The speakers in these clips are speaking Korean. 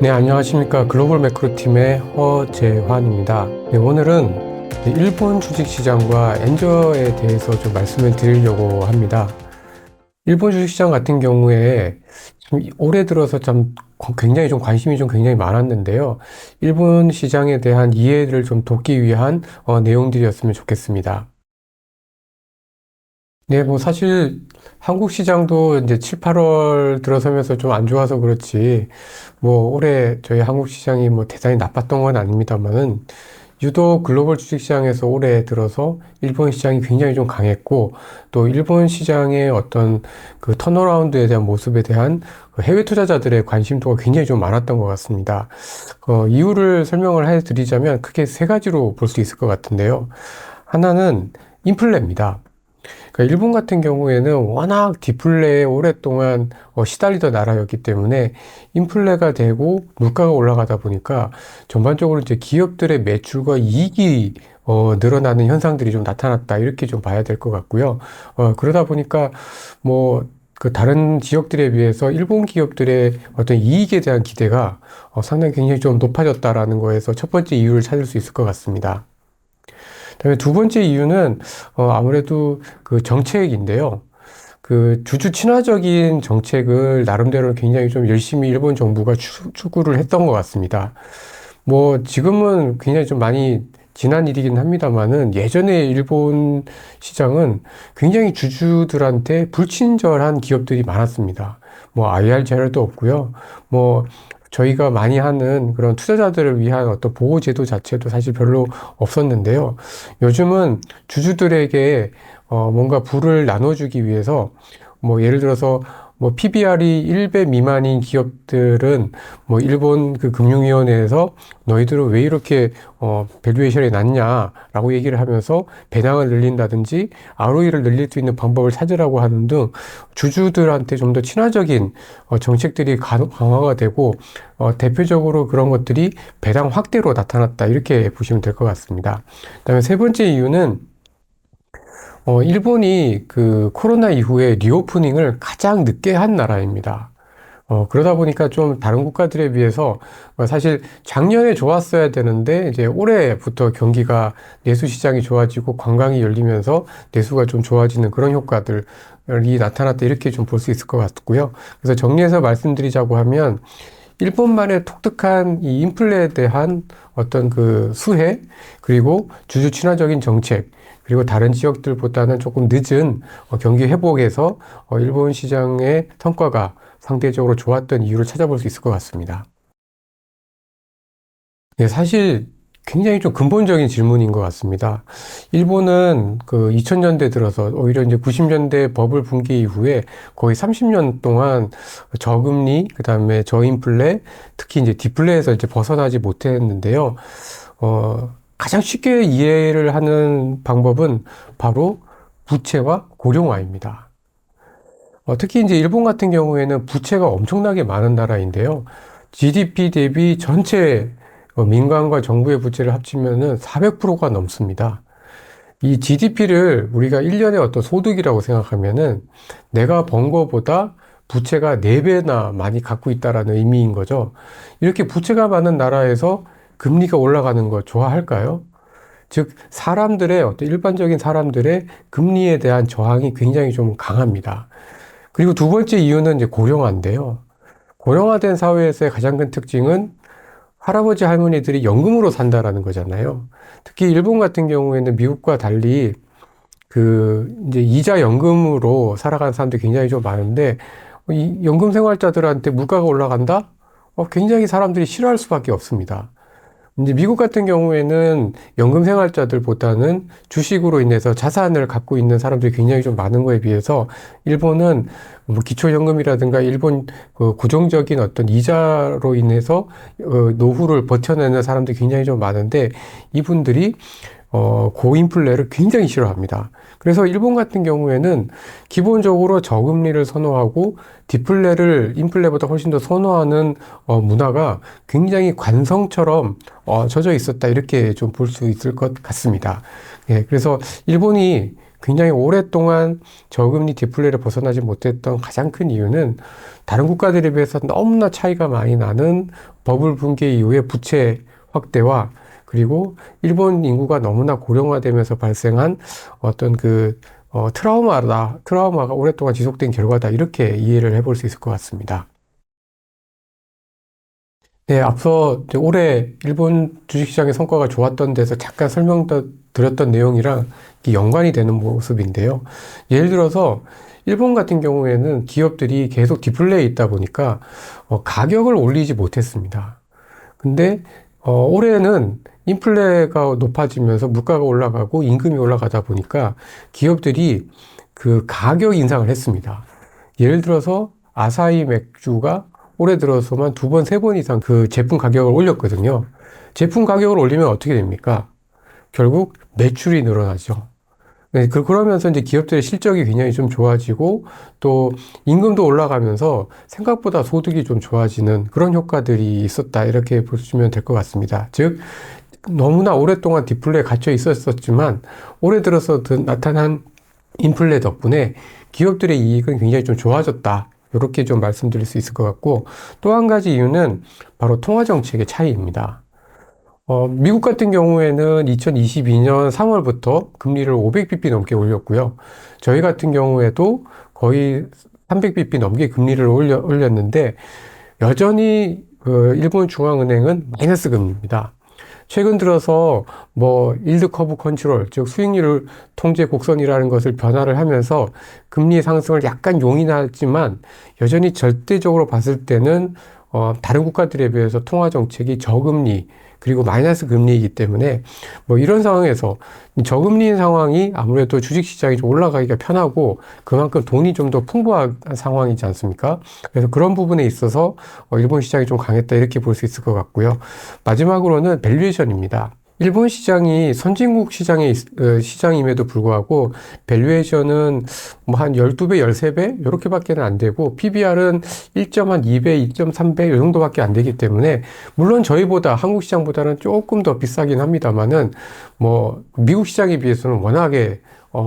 네, 안녕하십니까. 글로벌 매크로팀의 허재환입니다. 네, 오늘은 일본 주식시장과 엔저에 대해서 좀 말씀을 드리려고 합니다. 일본 주식시장 같은 경우에 좀 올해 들어서 좀 굉장히 좀 관심이 좀 굉장히 많았는데요. 일본 시장에 대한 이해를 좀 돕기 위한 내용들이었으면 좋겠습니다. 네, 뭐 사실 한국 시장도 이제 7, 8월 들어서면서 좀 안 좋아서 그렇지, 뭐 올해 저희 한국 시장이 뭐 대단히 나빴던 건 아닙니다만은 유독 글로벌 주식 시장에서 올해 들어서 일본 시장이 굉장히 좀 강했고, 또 일본 시장의 어떤 그 턴어라운드에 대한 모습에 대한 그 해외 투자자들의 관심도가 굉장히 좀 많았던 것 같습니다. 이유를 설명을 해드리자면 크게 세 가지로 볼 수 있을 것 같은데요. 하나는 인플레입니다. 그러니까 일본 같은 경우에는 워낙 디플레에 오랫동안 시달리던 나라였기 때문에 인플레가 되고 물가가 올라가다 보니까 전반적으로 이제 기업들의 매출과 이익이 늘어나는 현상들이 좀 나타났다, 이렇게 좀 봐야 될 것 같고요. 그러다 보니까 뭐 그 다른 지역들에 비해서 일본 기업들의 어떤 이익에 대한 기대가 상당히 굉장히 좀 높아졌다라는 거에서 첫 번째 이유를 찾을 수 있을 것 같습니다. 그다음에 두 번째 이유는 아무래도 그 정책인데요. 그 주주 친화적인 정책을 나름대로 굉장히 좀 열심히 일본 정부가 추구를 했던 것 같습니다. 뭐 지금은 굉장히 좀 많이 지난 일이긴 합니다만은 예전에 일본 시장은 굉장히 주주들한테 불친절한 기업들이 많았습니다. 뭐 IR 제도도 없고요. 뭐 저희가 많이 하는 그런 투자자들을 위한 어떤 보호 제도 자체도 사실 별로 없었는데요. 요즘은 주주들에게 뭔가 부를 나눠주기 위해서, 뭐 예를 들어서 뭐 PBR이 1배 미만인 기업들은 뭐 일본 그 금융위원회에서 너희들은 왜 이렇게 밸류에이션이 낮냐라고 얘기를 하면서 배당을 늘린다든지 ROE를 늘릴 수 있는 방법을 찾으라고 하는 등 주주들한테 좀 더 친화적인 정책들이 강화가 되고, 대표적으로 그런 것들이 배당 확대로 나타났다, 이렇게 보시면 될 것 같습니다. 그다음에 세 번째 이유는 일본이 그 코로나 이후에 리오프닝을 가장 늦게 한 나라입니다. 그러다 보니까 좀 다른 국가들에 비해서 사실 작년에 좋았어야 되는데 이제 올해부터 경기가 내수 시장이 좋아지고 관광이 열리면서 내수가 좀 좋아지는 그런 효과들이 나타났다, 이렇게 좀 볼 수 있을 것 같고요. 그래서 정리해서 말씀드리자고 하면 일본만의 독특한 이 인플레에 대한 어떤 그 수혜, 그리고 주주 친화적인 정책, 그리고 다른 지역들보다는 조금 늦은 경기 회복에서 일본 시장의 성과가 상대적으로 좋았던 이유를 찾아볼 수 있을 것 같습니다. 네, 사실 굉장히 좀 근본적인 질문인 것 같습니다. 일본은 그 2000년대 들어서 오히려 이제 90년대 버블 붕괴 이후에 거의 30년 동안 저금리, 그다음에 저인플레, 특히 이제 디플레에서 이제 벗어나지 못했는데요. 가장 쉽게 이해를 하는 방법은 바로 부채와 고령화입니다. 특히 이제 일본 같은 경우에는 부채가 엄청나게 많은 나라인데요. GDP 대비 전체 민간과 정부의 부채를 합치면은 400%가 넘습니다. 이 GDP를 우리가 1년의 어떤 소득이라고 생각하면은 내가 번 거보다 부채가 4배나 많이 갖고 있다라는 의미인 거죠. 이렇게 부채가 많은 나라에서 금리가 올라가는 거 좋아할까요? 즉, 사람들의 어떤 일반적인 사람들의 금리에 대한 저항이 굉장히 좀 강합니다. 그리고 두 번째 이유는 이제 고령화인데요. 고령화된 사회에서의 가장 큰 특징은 할아버지 할머니들이 연금으로 산다라는 거잖아요. 특히 일본 같은 경우에는 미국과 달리 그 이제 이자 연금으로 살아가는 사람들이 굉장히 좀 많은데, 이 연금 생활자들한테 물가가 올라간다? 굉장히 사람들이 싫어할 수밖에 없습니다. 이제 미국 같은 경우에는 연금 생활자들보다는 주식으로 인해서 자산을 갖고 있는 사람들이 굉장히 좀 많은 거에 비해서 일본은 뭐 기초연금이라든가 일본 그 고정적인 어떤 이자로 인해서 노후를 버텨내는 사람들이 굉장히 좀 많은데, 이분들이 고인플레를 굉장히 싫어합니다. 그래서 일본 같은 경우에는 기본적으로 저금리를 선호하고 디플레를 인플레보다 훨씬 더 선호하는 문화가 굉장히 관성처럼 젖어 있었다, 이렇게 좀 볼 수 있을 것 같습니다. 예, 그래서 일본이 굉장히 오랫동안 저금리 디플레를 벗어나지 못했던 가장 큰 이유는 다른 국가들에 비해서 너무나 차이가 많이 나는 버블 붕괴 이후의 부채 확대와 그리고 일본 인구가 너무나 고령화되면서 발생한 어떤 트라우마가 오랫동안 지속된 결과다. 이렇게 이해를 해볼 수 있을 것 같습니다. 네, 앞서 이제 올해 일본 주식시장의 성과가 좋았던 데서 잠깐 설명드렸던 내용이랑 연관이 되는 모습인데요. 예를 들어서 일본 같은 경우에는 기업들이 계속 디플레이에 있다 보니까 가격을 올리지 못했습니다. 근데 올해는 인플레가 높아지면서 물가가 올라가고 임금이 올라가다 보니까 기업들이 그 가격 인상을 했습니다. 예를 들어서 아사히 맥주가 올해 들어서만 두 번, 세 번 이상 그 제품 가격을 올렸거든요. 제품 가격을 올리면 어떻게 됩니까? 결국 매출이 늘어나죠. 네, 그러면서 이제 기업들의 실적이 굉장히 좀 좋아지고 또 임금도 올라가면서 생각보다 소득이 좀 좋아지는 그런 효과들이 있었다. 이렇게 보시면 될 것 같습니다. 즉, 너무나 오랫동안 디플레에 갇혀 있었지만 올해 들어서 나타난 인플레 덕분에 기업들의 이익은 굉장히 좀 좋아졌다. 이렇게 좀 말씀드릴 수 있을 것 같고 또 한 가지 이유는 바로 통화정책의 차이입니다. 미국 같은 경우에는 2022년 3월부터 금리를 500bp 넘게 올렸고요. 저희 같은 경우에도 거의 300bp 넘게 금리를 올렸는데 여전히 일본 중앙은행은 마이너스 금리입니다. 최근 들어서 일드 커브 컨트롤, 즉 수익률 통제 곡선이라는 것을 변화를 하면서 금리 상승을 약간 용인하지만 여전히 절대적으로 봤을 때는 다른 국가들에 비해서 통화 정책이 저금리 그리고 마이너스 금리이기 때문에 이런 상황에서 저금리인 상황이 아무래도 주식시장이 좀 올라가기가 편하고 그만큼 돈이 좀 더 풍부한 상황이지 않습니까? 그래서 그런 부분에 있어서 일본 시장이 좀 강했다 이렇게 볼 수 있을 것 같고요. 마지막으로는 밸류에이션입니다. 일본 시장이 선진국 시장임에도 불구하고 밸류에이션은 한 12배, 13배 이렇게밖에 안 되고 PBR은 1.2배, 2.3배 이 정도밖에 안 되기 때문에 물론 저희보다 한국 시장보다는 조금 더 비싸긴 합니다만은 미국 시장에 비해서는 워낙에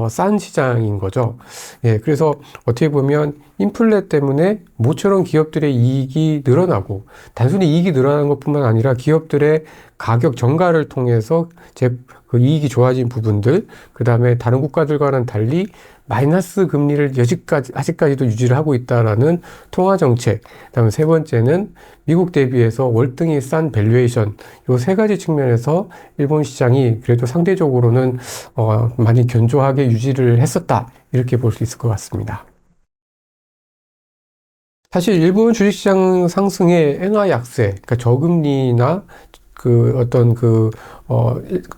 싼 시장인 거죠. 예, 그래서 어떻게 보면 인플레 때문에 모처럼 기업들의 이익이 늘어나고 단순히 이익이 늘어나는 것뿐만 아니라 기업들의 가격 정가를 통해서 그 이익이 좋아진 부분들, 그 다음에 다른 국가들과는 달리 마이너스 금리를 아직까지도 유지를 하고 있다라는 통화 정책. 그다음에 세 번째는 미국 대비해서 월등히 싼 밸류에이션. 요 세 가지 측면에서 일본 시장이 그래도 상대적으로는 많이 견조하게 유지를 했었다. 이렇게 볼 수 있을 것 같습니다. 사실 일본 주식시장 상승의 엔화 약세, 그러니까 저금리나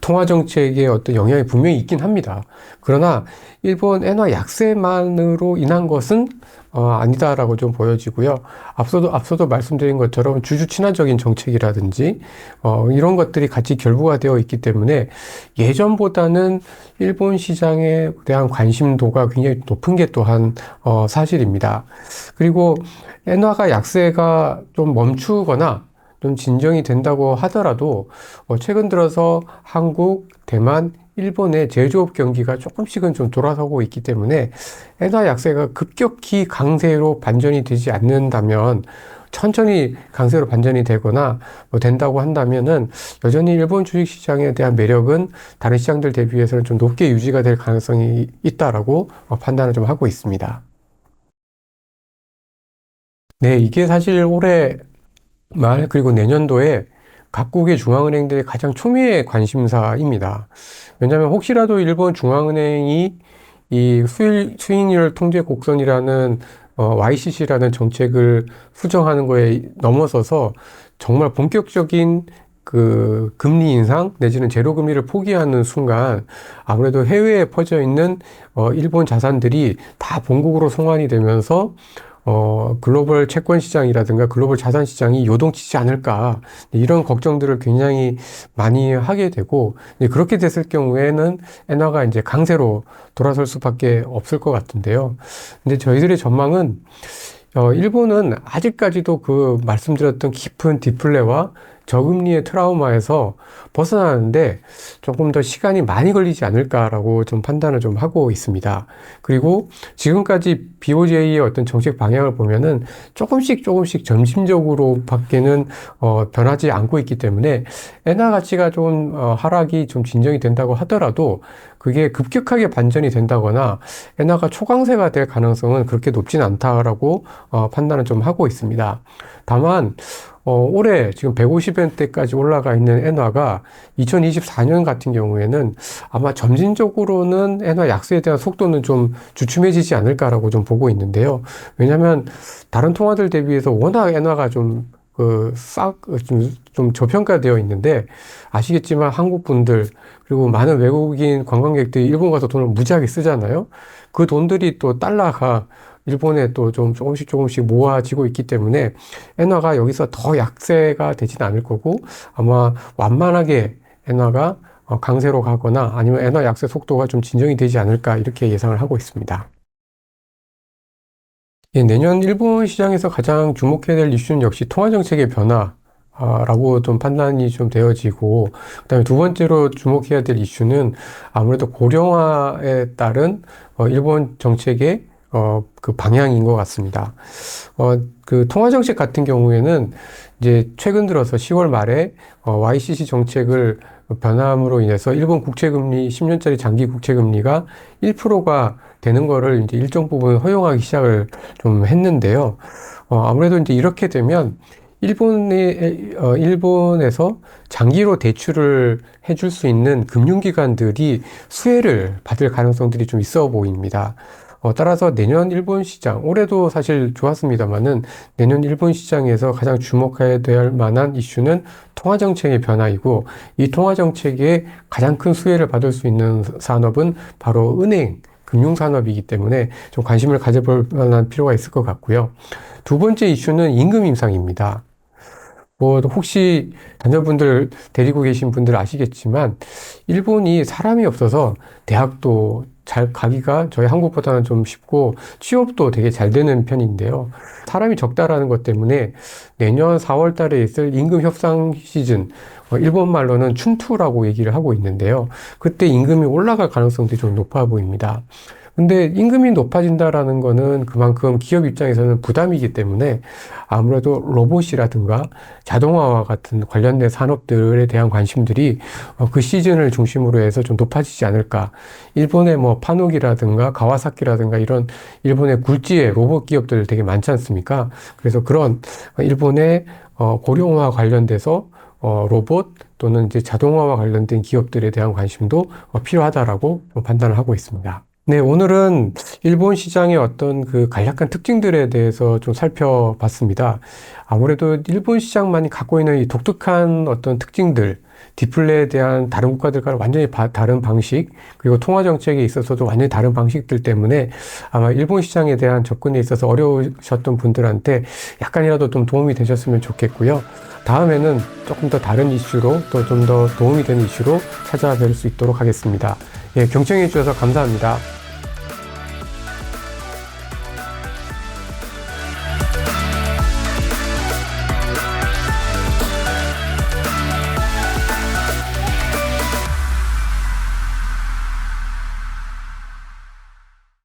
통화 정책의 어떤 영향이 분명히 있긴 합니다. 그러나 일본 엔화 약세만으로 인한 것은 아니다라고 좀 보여지고요. 앞서도 말씀드린 것처럼 주주 친화적인 정책이라든지 이런 것들이 같이 결부가 되어 있기 때문에 예전보다는 일본 시장에 대한 관심도가 굉장히 높은 게 또한 사실입니다. 그리고 엔화가 약세가 좀 멈추거나 좀 진정이 된다고 하더라도 최근 들어서 한국, 대만, 일본의 제조업 경기가 조금씩은 좀 돌아서고 있기 때문에 엔화 약세가 급격히 강세로 반전이 되지 않는다면 천천히 강세로 반전이 되거나 된다고 한다면은 여전히 일본 주식시장에 대한 매력은 다른 시장들 대비해서는 좀 높게 유지가 될 가능성이 있다라고 판단을 좀 하고 있습니다. 네, 이게 사실 올해 말 그리고 내년도에 각국의 중앙은행들의 가장 초미의 관심사입니다. 왜냐하면 혹시라도 일본 중앙은행이 이 수익률 통제 곡선이라는 YCC라는 정책을 수정하는 거에 넘어서서 정말 본격적인 그 금리 인상 내지는 제로 금리를 포기하는 순간 아무래도 해외에 퍼져 있는 일본 자산들이 다 본국으로 송환이 되면서 글로벌 채권 시장이라든가 글로벌 자산 시장이 요동치지 않을까 이런 걱정들을 굉장히 많이 하게 되고 그렇게 됐을 경우에는 엔화가 이제 강세로 돌아설 수밖에 없을 것 같은데요. 근데 저희들의 전망은 일본은 아직까지도 그 말씀드렸던 깊은 디플레와 저금리의 트라우마에서 벗어나는데 조금 더 시간이 많이 걸리지 않을까라고 좀 판단을 좀 하고 있습니다. 그리고 지금까지 BOJ의 어떤 정책 방향을 보면은 조금씩 점진적으로 밖에는 변하지 않고 있기 때문에 엔화 가치가 좀 하락이 좀 진정이 된다고 하더라도 그게 급격하게 반전이 된다거나 엔화가 초강세가 될 가능성은 그렇게 높진 않다라고 판단을 좀 하고 있습니다. 다만 올해 지금 150엔대까지 올라가 있는 엔화가 2024년 같은 경우에는 아마 점진적으로는 엔화 약세에 대한 속도는 좀 주춤해지지 않을까라고 좀 보고 있는데요. 왜냐하면 다른 통화들 대비해서 워낙 엔화가 좀 저평가되어 있는데 아시겠지만 한국 분들 그리고 많은 외국인 관광객들이 일본 가서 돈을 무지하게 쓰잖아요. 그 돈들이 또 달러가 일본에 또 좀 조금씩 모아지고 있기 때문에 엔화가 여기서 더 약세가 되지는 않을 거고 아마 완만하게 엔화가 강세로 가거나 아니면 엔화 약세 속도가 좀 진정이 되지 않을까 이렇게 예상을 하고 있습니다. 예, 내년 일본 시장에서 가장 주목해야 될 이슈는 역시 통화정책의 변화라고 좀 판단이 좀 되어지고, 그다음에 두 번째로 주목해야 될 이슈는 아무래도 고령화에 따른 일본 정책의 그 방향인 것 같습니다. 그 통화정책 같은 경우에는 이제 최근 들어서 10월 말에 YCC 정책을 변함으로 인해서 일본 국채금리 10년짜리 장기 국채금리가 1%가 되는 거를 이제 일정 부분 허용하기 시작을 좀 했는데요. 아무래도 이제 이렇게 되면 일본에서 장기로 대출을 해줄 수 있는 금융기관들이 수혜를 받을 가능성들이 좀 있어 보입니다. 따라서 내년 일본 시장, 올해도 사실 좋았습니다만은 내년 일본 시장에서 가장 주목해야 될 만한 이슈는 통화정책의 변화이고 이 통화정책에 가장 큰 수혜를 받을 수 있는 산업은 바로 은행, 금융산업이기 때문에 좀 관심을 가져볼 만한 필요가 있을 것 같고요. 두 번째 이슈는 임금 인상입니다. 혹시 자녀분들 데리고 계신 분들 아시겠지만 일본이 사람이 없어서 대학도 잘 가기가 저희 한국보다는 좀 쉽고 취업도 되게 잘 되는 편인데요. 사람이 적다라는 것 때문에 내년 4월 달에 있을 임금 협상 시즌, 일본 말로는 춘투라고 얘기를 하고 있는데요. 그때 임금이 올라갈 가능성도 좀 높아 보입니다. 근데 임금이 높아진다라는 거는 그만큼 기업 입장에서는 부담이기 때문에 아무래도 로봇이라든가 자동화와 같은 관련된 산업들에 대한 관심들이 그 시즌을 중심으로 해서 좀 높아지지 않을까. 일본의 파누기라든가 가와사키라든가 이런 일본의 굴지의 로봇 기업들 되게 많지 않습니까? 그래서 그런 일본의 고령화 관련돼서 로봇 또는 이제 자동화와 관련된 기업들에 대한 관심도 필요하다라고 판단을 하고 있습니다. 네, 오늘은 일본 시장의 어떤 그 간략한 특징들에 대해서 좀 살펴봤습니다. 아무래도 일본 시장만이 갖고 있는 이 독특한 어떤 특징들, 디플레에 대한 다른 국가들과 완전히 다른 방식, 그리고 통화 정책에 있어서도 완전히 다른 방식들 때문에 아마 일본 시장에 대한 접근에 있어서 어려우셨던 분들한테 약간이라도 좀 도움이 되셨으면 좋겠고요. 다음에는 조금 더 다른 이슈로 또 좀 더 도움이 되는 이슈로 찾아뵐 수 있도록 하겠습니다. 예, 경청해 주셔서 감사합니다.